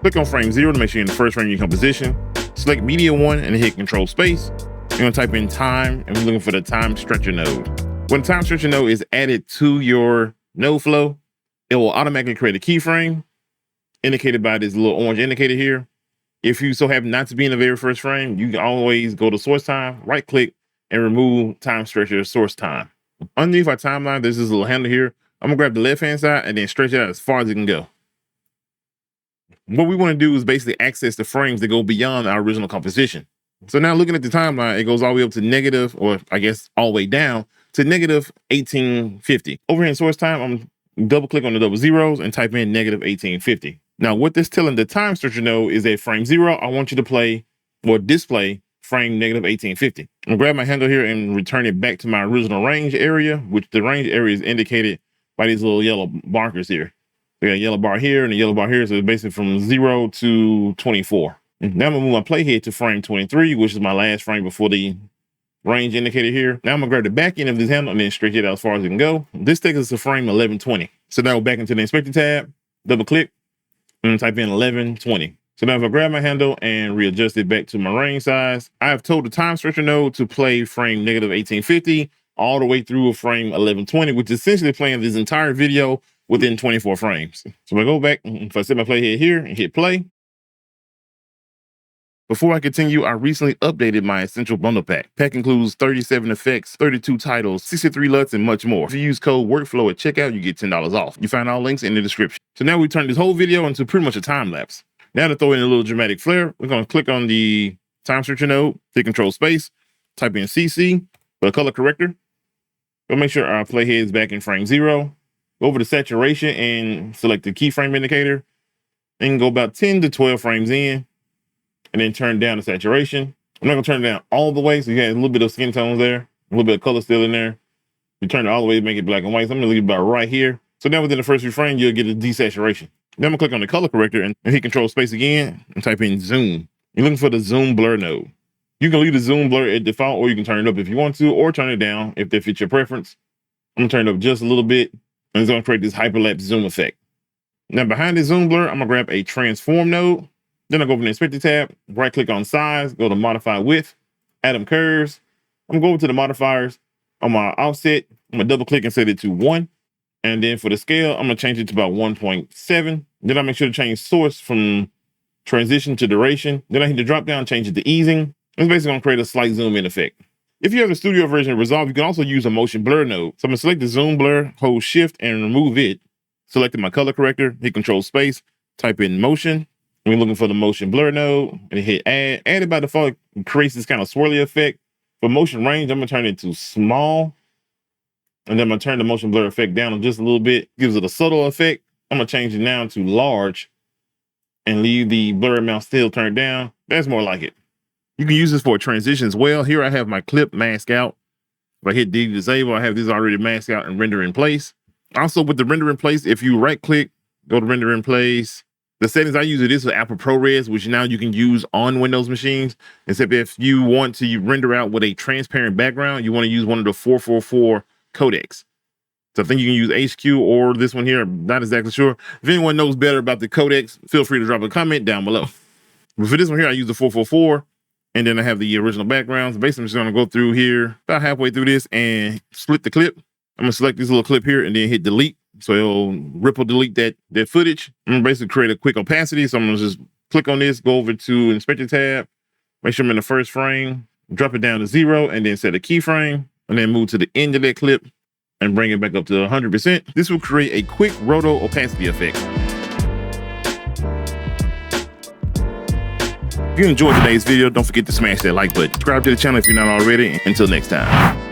Click on frame 0 to make sure you're in the first frame of your composition. Select media 1 and hit Control Space. You're gonna type in time, and we're looking for the time stretcher node. When the time stretcher node is added to your node flow, it will automatically create a keyframe indicated by this little orange indicator here. If you so happen not to be in the very first frame, you can always go to source time, right click, and remove time stretcher source time. Underneath our timeline, there's this little handle here. I'm gonna grab the left-hand side and then stretch it out as far as it can go. What we want to do is basically access the frames that go beyond our original composition. So now looking at the timeline, it goes all the way up to negative, or I guess all the way down to negative 1850. Over here in source time, I'm double click on the double zeros and type in negative 1850. Now what this telling the time stretcher node is at frame 0, I want you to play or display frame negative 1850. I'm gonna grab my handle here and return it back to my original range area, which the range area is indicated by these little yellow markers here. We got a yellow bar here and a yellow bar here, so it's basically from 0 to 24. Now I'm gonna move my playhead to frame 23, which is my last frame before the range indicator here. Now I'm gonna grab the back end of this handle and then stretch it out as far as it can go. This takes us to frame 1120. So now we're back into the inspector tab, double click, and type in 1120. So now if I grab my handle and readjust it back to my range size, I have told the time stretcher node to play frame negative 1850 all the way through a frame 1120, which is essentially playing this entire video within 24 frames. So if I go back, if I set my playhead here and hit play. Before I continue, I recently updated my Essential Bundle Pack. Pack includes 37 effects, 32 titles, 63 LUTs, and much more. If you use code WORKFLOW at checkout, you get $10 off. You find all links in the description. So now we turn this whole video into pretty much a time lapse. Now to throw in a little dramatic flair, we're gonna click on the time stretcher node, hit Control Space, type in CC for a color corrector. We'll make sure our playhead is back in frame 0. Go over to saturation and select the keyframe indicator. Then go about 10 to 12 frames in, and then turn down the saturation. I'm not gonna turn it down all the way, so you have a little bit of skin tones there, a little bit of color still in there. You turn it all the way to make it black and white. So I'm gonna leave it about right here. So now within the first few frames, you'll get a desaturation. Then I'm gonna click on the color corrector and hit Control Space again and type in zoom. You're looking for the zoom blur node. You can leave the zoom blur at default, or you can turn it up if you want to, or turn it down if that fits your preference. I'm gonna turn it up just a little bit, and it's gonna create this hyperlapse zoom effect. Now behind the zoom blur, I'm gonna grab a transform node. Then I go over to the inspector tab, right click on size, go to modify width, atom curves. I'm gonna go over to the modifiers on my offset. I'm gonna double click and set it to 1. And then for the scale, I'm gonna change it to about 1.7. Then I make sure to change source from transition to duration. Then I hit the drop down, change it to easing. It's basically gonna create a slight zoom in effect. If you have the studio version of Resolve, you can also use a motion blur node. So I'm gonna select the zoom blur, hold shift and remove it. Selected my color corrector, hit Control Space, type in motion. We're looking for the motion blur node and hit add. Added by default creates this kind of swirly effect. For motion range, I'm gonna turn it to small. And then I'm gonna turn the motion blur effect down just a little bit. Gives it a subtle effect. I'm gonna change it now to large and leave the blur amount still turned down. That's more like it. You can use this for a transition as well. Here I have my clip mask out. If I hit D disable, I have this already masked out and render in place. Also with the render in place, if you right click, go to render in place, the settings I use, this is Apple ProRes, which now you can use on Windows machines. Except if you want to render out with a transparent background, you want to use one of the 444 codecs. So I think you can use HQ or this one here. I'm not exactly sure. If anyone knows better about the codecs, feel free to drop a comment down below. But for this one here, I use the 444, and then I have the original backgrounds. Basically, I'm just gonna go through here about halfway through this and split the clip. I'm gonna select this little clip here and then hit delete. So it'll ripple delete that footage. I'm gonna basically create a quick opacity. So I'm gonna just click on this, go over to inspector tab, make sure I'm in the first frame, drop it down to 0, and then set a keyframe, and then move to the end of that clip and bring it back up to 100%. This will create a quick roto opacity effect. If you enjoyed today's video, don't forget to smash that like button. Subscribe to the channel if you're not already. Until next time.